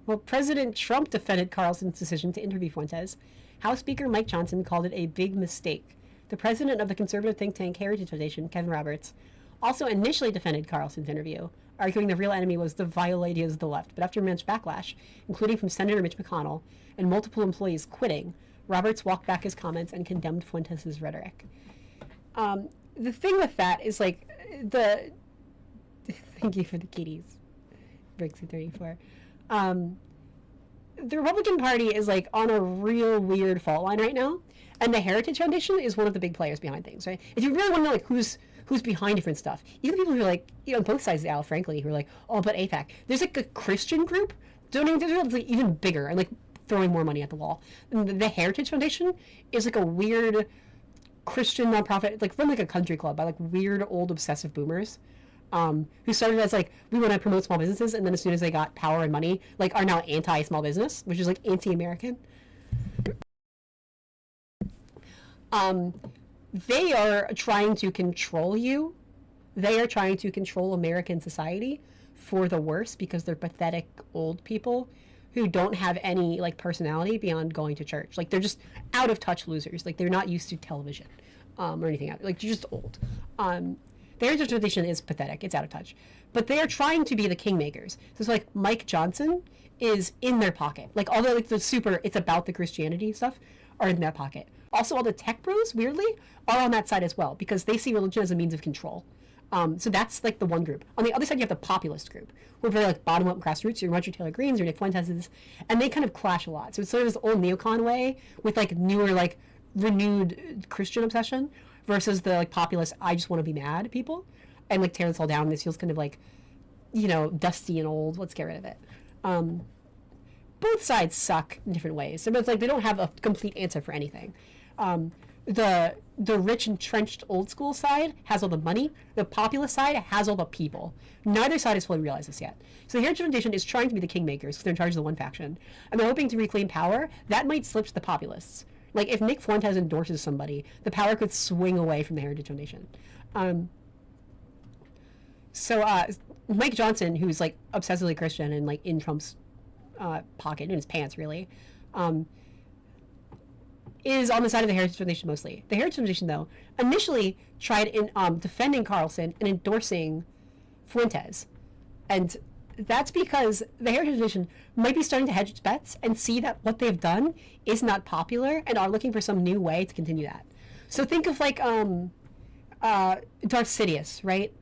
Well, President Trump defended Carlson's decision to interview Fuentes. House Speaker Mike Johnson called it a big mistake. The president of the conservative think tank Heritage Foundation, Kevin Roberts, also initially defended Carlson's interview, arguing the real enemy was the vile ideas of the left. But after much backlash, including from Senator Mitch McConnell and multiple employees quitting, Roberts walked back his comments and condemned Fuentes' rhetoric. The thing with that is, like, thank you for the kitties. Brixie 34. The Republican Party is, like, on a real weird fault line right now, and the Heritage Foundation is one of the big players behind things, right? If you really want to know, like, who's behind different stuff, even people who are, like, you know, on both sides of the aisle, frankly, who are like, oh, but AIPAC, there's, like, a Christian group donating to it, like, even bigger and, like, throwing more money at the wall. And the Heritage Foundation is, like, a weird Christian nonprofit, like, run like a country club by, like, weird old obsessive boomers. Who started as, like, we want to promote small businesses, and then as soon as they got power and money, like, are now anti-small business, which is, like, anti-American. They are trying to control you. They are trying to control American society for the worse, because they're pathetic old people who don't have any, like, personality beyond going to church. Like, they're just out of touch losers. Like, they're not used to television, or anything else. Like, they're just old. Their interpretation is pathetic. It's out of touch. But they are trying to be the kingmakers. So it's like Mike Johnson is in their pocket. Like, all the, like, the super, it's about the Christianity stuff are in their pocket. Also, all the tech bros, weirdly, are on that side as well, because they see religion as a means of control. So that's, like, the one group. On the other side, you have the populist group, who are very, like, bottom-up grassroots, your Marjorie Taylor Greenes, your Nick Fuenteses, and they kind of clash a lot. So it's sort of this old neocon way with, like, newer, like, renewed Christian obsession, versus the, like, populist, I just want to be mad people, and, like, tear this all down. This feels kind of like, you know, dusty and old. Let's get rid of it. Both sides suck in different ways. So it's like they don't have a complete answer for anything. The rich, entrenched, old school side has all the money. The populist side has all the people. Neither side has fully realized this yet. So the Heritage Foundation is trying to be the kingmakers because they're in charge of the one faction, and they're hoping to reclaim power. That might slip to the populists. Like, if Nick Fuentes endorses somebody, the power could swing away from the Heritage Foundation. Mike Johnson, who's, like, obsessively Christian and, like, in Trump's pocket, in his pants, really, is on the side of the Heritage Foundation mostly. The Heritage Foundation, though, initially tried in defending Carlson and endorsing Fuentes. And that's because the Heritage Foundation might be starting to hedge its bets and see that what they've done is not popular and are looking for some new way to continue that. So think of, like, Darth Sidious, right?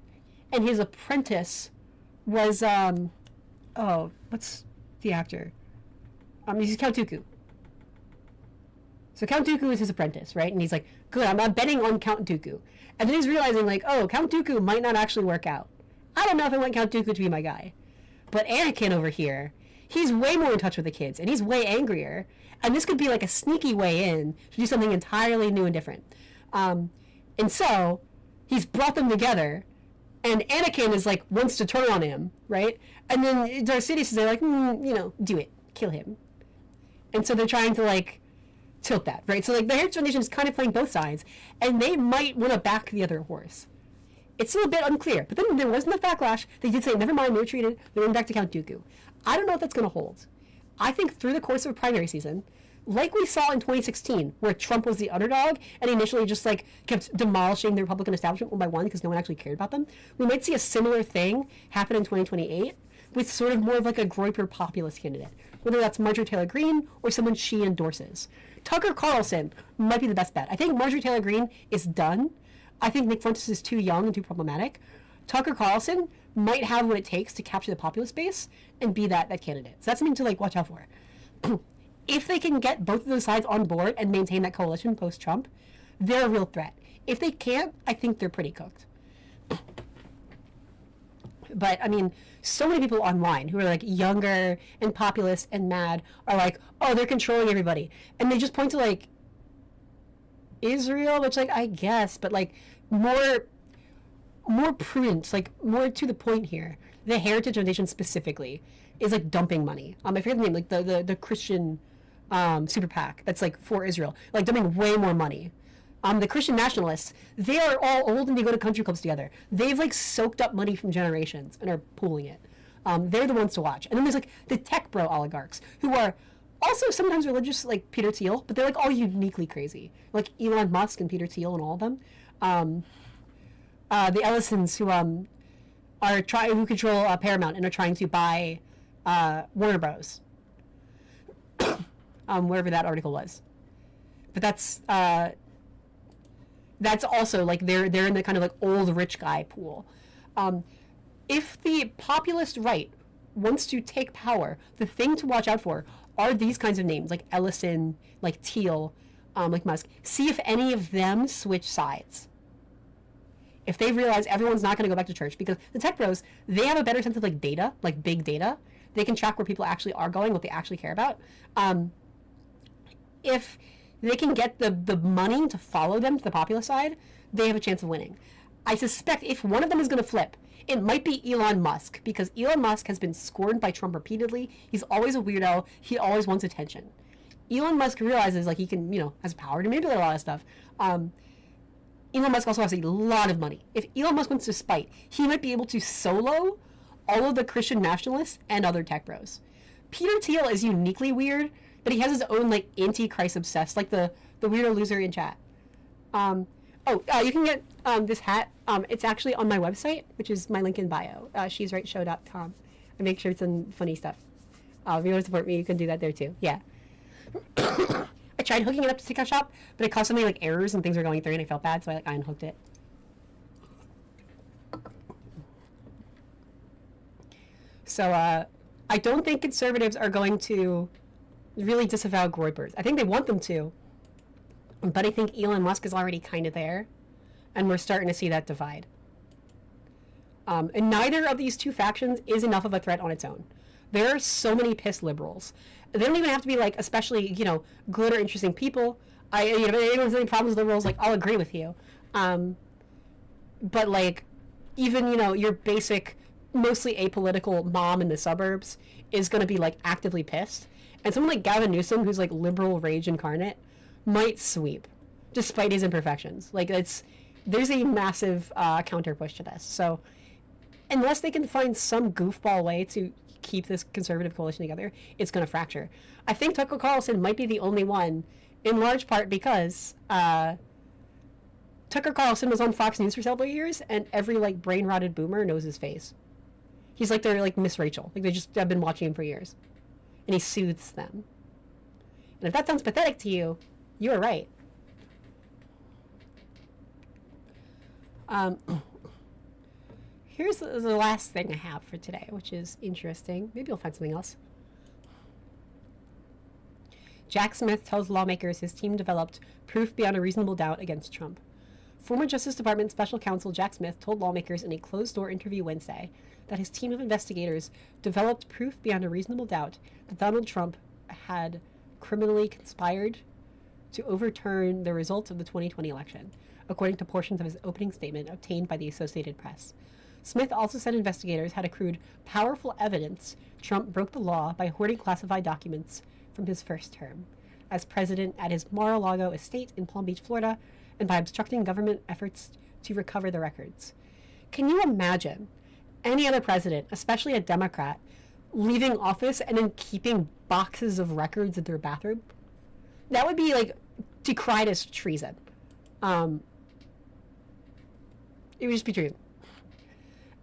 And his apprentice was, what's the actor? He's Count Dooku. So Count Dooku is his apprentice, right? And he's like, good, I'm betting on Count Dooku. And then he's realizing, like, oh, Count Dooku might not actually work out. I don't know if I want Count Dooku to be my guy. But Anakin over here, he's way more in touch with the kids, and he's way angrier. And this could be, like, a sneaky way in to do something entirely new and different. And so he's brought them together, and Anakin is, like, wants to turn on him, right? And then Darth Sidious is like, do it. Kill him. And so they're trying to, like, tilt that, right? So, like, the Heritage Foundation is kind of playing both sides, and they might want to back the other horse. It's still a bit unclear, but then there was enough backlash. They did say, never mind, we retreated. They went back to Count Dooku. I don't know if that's going to hold. I think through the course of a primary season, like we saw in 2016, where Trump was the underdog and initially just, like, kept demolishing the Republican establishment one by one because no one actually cared about them, we might see a similar thing happen in 2028 with sort of more of, like, a Groyper populist candidate, whether that's Marjorie Taylor Greene or someone she endorses. Tucker Carlson might be the best bet. I think Marjorie Taylor Greene is done. I think Nick Fuentes is too young and too problematic. Tucker Carlson might have what it takes to capture the populist base and be that candidate. So that's something to, like, watch out for. If they can get both of those sides on board and maintain that coalition post-Trump, they're a real threat. If they can't, I think they're pretty cooked. But I mean, so many people online who are like younger and populist and mad are like, oh, they're controlling everybody, and they just point to like Israel, which like I guess, but like more prudent, like more to the point here. The Heritage Foundation specifically is like dumping money. I forget the name, like the Christian super PAC that's like for Israel, like dumping way more money. The Christian nationalists, they are all old and they go to country clubs together. They've like soaked up money from generations and are pooling it. They're the ones to watch. And then there's like the tech bro oligarchs who are also sometimes religious, like Peter Thiel, but they're like all uniquely crazy, like Elon Musk and Peter Thiel and all of them. The Ellisons who who control Paramount and are trying to buy Warner Bros. Wherever that article was, but that's also like they're in the kind of like old rich guy pool. If the populist right wants to take power, the thing to watch out for are these kinds of names like Ellison, like Thiel, like Musk. See if any of them switch sides. If they realize everyone's not going to go back to church, because the tech bros, they have a better sense of like data, like big data. They can track where people actually are going, what they actually care about. If they can get the money to follow them to the populist side, they have a chance of winning. I suspect if one of them is going to flip, it might be Elon Musk, because Elon Musk has been scorned by Trump repeatedly. He's always a weirdo. He always wants attention. Elon Musk realizes like he can, has power to manipulate a lot of stuff. Elon Musk also has a lot of money. If Elon Musk wants to spite, he might be able to solo all of the Christian nationalists and other tech bros. Peter Thiel is uniquely weird, but he has his own like anti-Christ obsessed, like the weirdo loser in chat. You can get this hat. It's actually on my website, which is my link in bio, shesrightshow.com. I make shirts and funny stuff. If you want to support me, you can do that there too. Yeah. I tried hooking it up to TikTok Shop, but it caused so many like errors and things were going through, and I felt bad, so I unhooked it. So I don't think conservatives are going to really disavow Groypers. I think they want them to, but I think Elon Musk is already kind of there, and we're starting to see that divide. And neither of these two factions is enough of a threat on its own. There are so many pissed liberals. They don't even have to be like, especially, good or interesting people. If anyone has any problems with liberals, like, I'll agree with you. But like, even, your basic, mostly apolitical mom in the suburbs is going to be like actively pissed. And someone like Gavin Newsom, who's like liberal rage incarnate, might sweep, despite his imperfections. Like, there's a massive counter push to this. So unless they can find some goofball way to keep this conservative coalition together, it's going to fracture. I think Tucker Carlson might be the only one, in large part because Tucker Carlson was on Fox News for several years, and every like brain rotted boomer knows his face. He's like their like Miss Rachel. Like, they just have been watching him for years, and he soothes them. And if that sounds pathetic to you, you are right. Here's the last thing I have for today, which is interesting. Maybe I'll find something else. Jack Smith tells lawmakers his team developed proof beyond a reasonable doubt against Trump. Former Justice Department Special Counsel Jack Smith told lawmakers in a closed-door interview Wednesday that his team of investigators developed proof beyond a reasonable doubt that Donald Trump had criminally conspired to overturn the results of the 2020 election, according to portions of his opening statement obtained by the Associated Press. Smith also said investigators had accrued powerful evidence Trump broke the law by hoarding classified documents from his first term as president at his Mar-a-Lago estate in Palm Beach, Florida, and by obstructing government efforts to recover the records. Can you imagine any other president, especially a Democrat, leaving office and then keeping boxes of records in their bathroom? That would be like decried as treason. It would just be treason.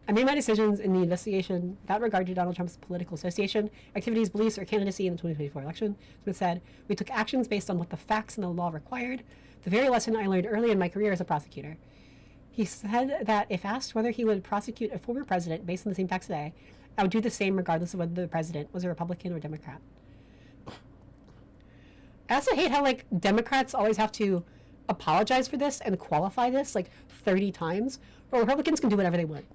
I made my decisions in the investigation without regard to Donald Trump's political association, activities, beliefs, or candidacy in the 2024 election. Smith said, "We took actions based on what the facts and the law required, the very lesson I learned early in my career as a prosecutor." He said that if asked whether he would prosecute a former president based on the same facts today, I would do the same regardless of whether the president was a Republican or Democrat. I also hate how, like, Democrats always have to apologize for this and qualify this, like, 30 times, while Republicans can do whatever they want.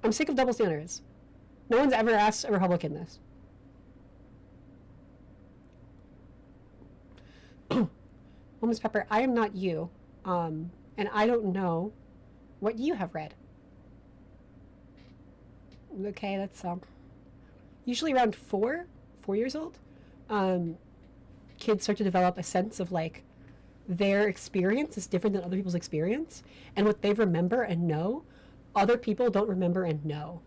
I'm sick of double standards. No one's ever asked a Republican this. Well, Ms. Pepper, I am not you. And I don't know what you have read. Okay, that's usually around 4 years old. Kids start to develop a sense of like their experience is different than other people's experience, and what they remember and know, other people don't remember and know.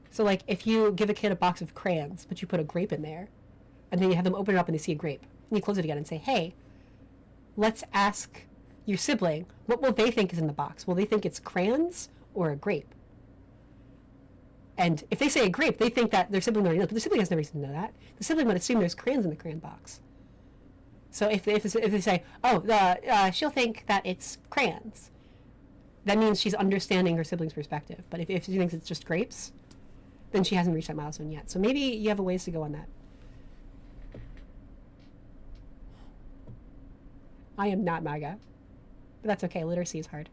So like if you give a kid a box of crayons, but you put a grape in there, and then you have them open it up and they see a grape, and you close it again and say, hey, let's ask your sibling, what will they think is in the box? Will they think it's crayons or a grape? And if they say a grape, they think that their sibling already knows, but the sibling has no reason to know that. The sibling would assume there's crayons in the crayon box. So if they say, oh, she'll think that it's crayons, that means she's understanding her sibling's perspective. But if she thinks it's just grapes, then she hasn't reached that milestone yet. So maybe you have a ways to go on that. I am not MAGA, but that's okay. Literacy is hard.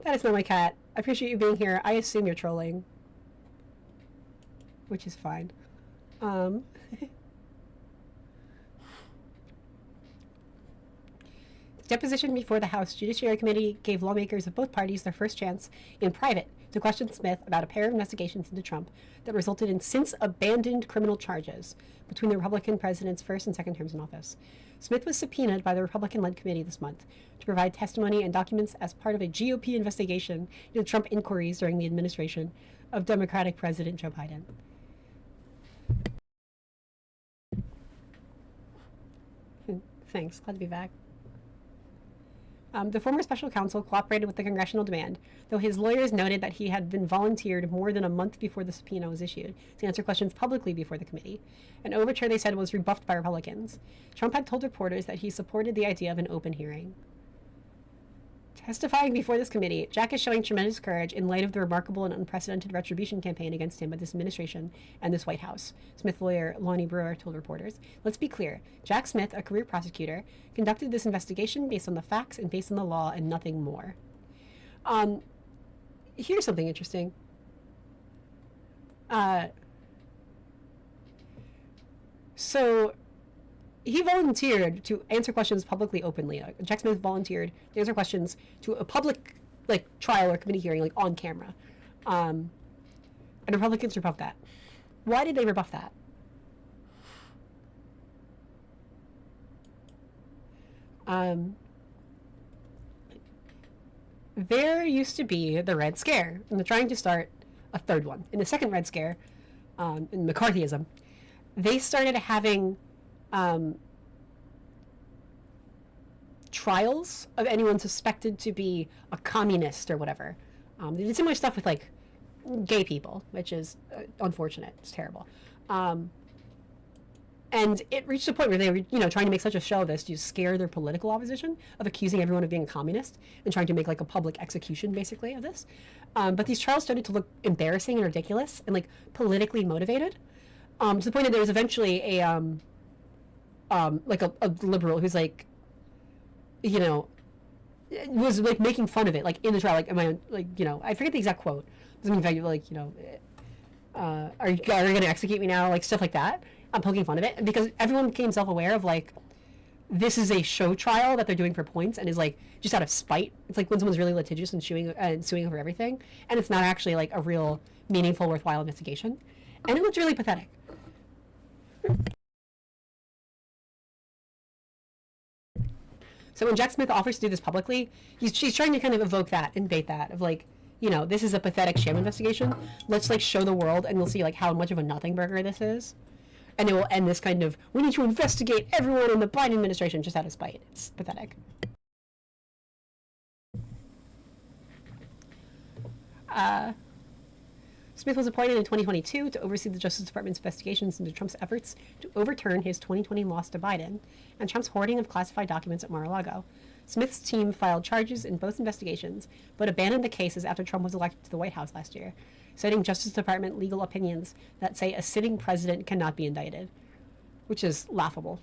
That is not my cat. I appreciate you being here. I assume you're trolling, which is fine. Deposition before the House Judiciary Committee gave lawmakers of both parties their first chance in private to question Smith about a pair of investigations into Trump that resulted in since-abandoned criminal charges between the Republican president's first and second terms in office. Smith was subpoenaed by the Republican-led committee this month to provide testimony and documents as part of a GOP investigation into Trump inquiries during the administration of Democratic President Joe Biden. Thanks. Glad to be back. The former special counsel cooperated with the congressional demand, though his lawyers noted that he had been volunteered more than a month before the subpoena was issued to answer questions publicly before the committee, an overture they said was rebuffed by Republicans. Trump had told reporters that he supported the idea of an open hearing. Testifying before this committee, Jack is showing tremendous courage in light of the remarkable and unprecedented retribution campaign against him by this administration and this White House, Smith lawyer Lonnie Brewer told reporters. Let's be clear. Jack Smith, a career prosecutor, conducted this investigation based on the facts and based on the law and nothing more. Here's something interesting. So he volunteered to answer questions publicly, openly. Jack Smith volunteered to answer questions to a public, like, trial or committee hearing, like, on camera. And Republicans rebuffed that. Why did they rebuff that? There used to be the Red Scare, and they're trying to start a third one. In the second Red Scare, in McCarthyism, they started having trials of anyone suspected to be a communist or whatever. They did similar stuff with like gay people, which is unfortunate. It's terrible. And it reached a point where they were, trying to make such a show of this to scare their political opposition of accusing everyone of being a communist and trying to make like a public execution basically of this. But these trials started to look embarrassing and ridiculous and like politically motivated. To the point that there was eventually a like a liberal who's like, was like making fun of it, like in the trial, like, am I, like, I forget the exact quote. Doesn't mean if I, like, are you going to execute me now? Like stuff like that. I'm poking fun of it because everyone became self-aware of like, this is a show trial that they're doing for points and is like just out of spite. It's like when someone's really litigious and suing over everything, and it's not actually like a real meaningful, worthwhile investigation. And it looked really pathetic. So when Jack Smith offers to do this publicly, she's trying to kind of evoke that and bait that of like, this is a pathetic sham investigation. Let's like show the world and we'll see like how much of a nothing burger this is. And it will end this kind of, we need to investigate everyone in the Biden administration just out of spite. It's pathetic. Smith was appointed in 2022 to oversee the Justice Department's investigations into Trump's efforts to overturn his 2020 loss to Biden and Trump's hoarding of classified documents at Mar-a-Lago. Smith's team filed charges in both investigations, but abandoned the cases after Trump was elected to the White House last year, citing Justice Department legal opinions that say a sitting president cannot be indicted, which is laughable.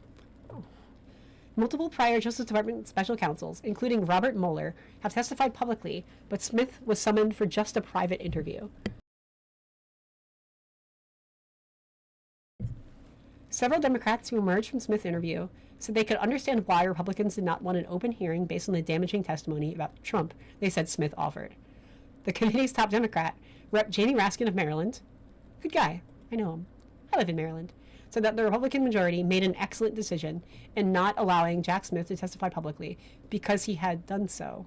Multiple prior Justice Department special counsels, including Robert Mueller, have testified publicly, but Smith was summoned for just a private interview. Several Democrats who emerged from Smith's interview said they could understand why Republicans did not want an open hearing based on the damaging testimony about Trump they said Smith offered. The committee's top Democrat, Rep. Jamie Raskin of Maryland, good guy, I know him, I live in Maryland, said that the Republican majority made an excellent decision in not allowing Jack Smith to testify publicly because he had done so.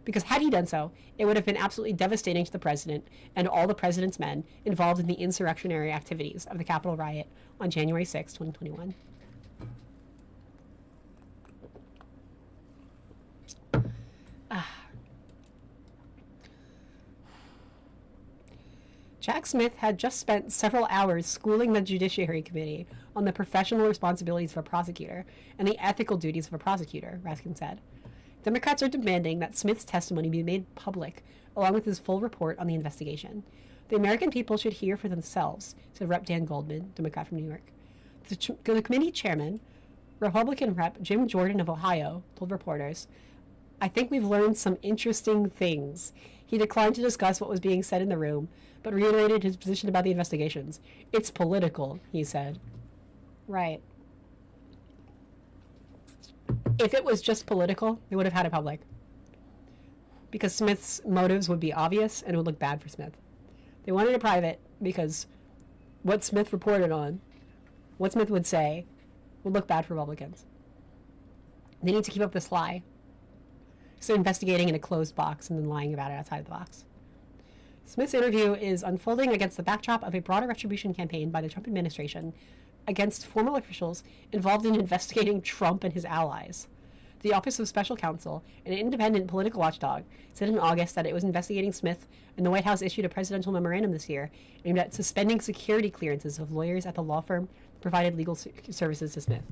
Because had he done so, it would have been absolutely devastating to the president and all the president's men involved in the insurrectionary activities of the Capitol riot on January 6, 2021. Jack Smith had just spent several hours schooling the Judiciary Committee on the professional responsibilities of a prosecutor and the ethical duties of a prosecutor, Raskin said. Democrats are demanding that Smith's testimony be made public, along with his full report on the investigation. The American people should hear for themselves, said Rep. Dan Goldman, Democrat from New York. The committee chairman, Republican Rep. Jim Jordan of Ohio, told reporters, "I think we've learned some interesting things." He declined to discuss what was being said in the room, but reiterated his position about the investigations. "It's political," he said. Right. If it was just political, they would have had it public. Because Smith's motives would be obvious and it would look bad for Smith. They wanted it private because what Smith reported on, what Smith would say, would look bad for Republicans. They need to keep up this lie. So investigating in a closed box and then lying about it outside the box. Smith's interview is unfolding against the backdrop of a broader retribution campaign by the Trump administration against former officials involved in investigating Trump and his allies. The Office of Special Counsel, an independent political watchdog, said in August that it was investigating Smith, and the White House issued a presidential memorandum this year aimed at suspending security clearances of lawyers at the law firm that provided legal services to Smith.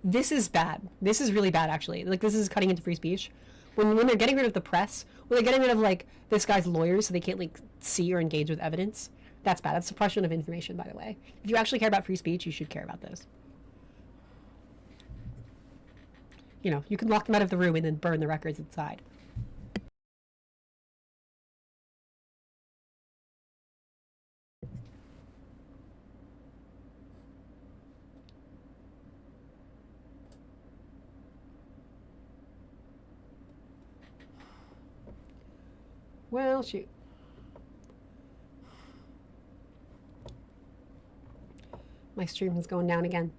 This is bad. This is really bad, actually. Like, this is cutting into free speech. When they're getting rid of the press, when they're getting rid of, like, this guy's lawyers so they can't, like, see or engage with evidence, that's bad. That's suppression of information, by the way. If you actually care about free speech, you should care about this. You know, you can lock them out of the room and then burn the records inside. Well, shoot. My stream is going down again.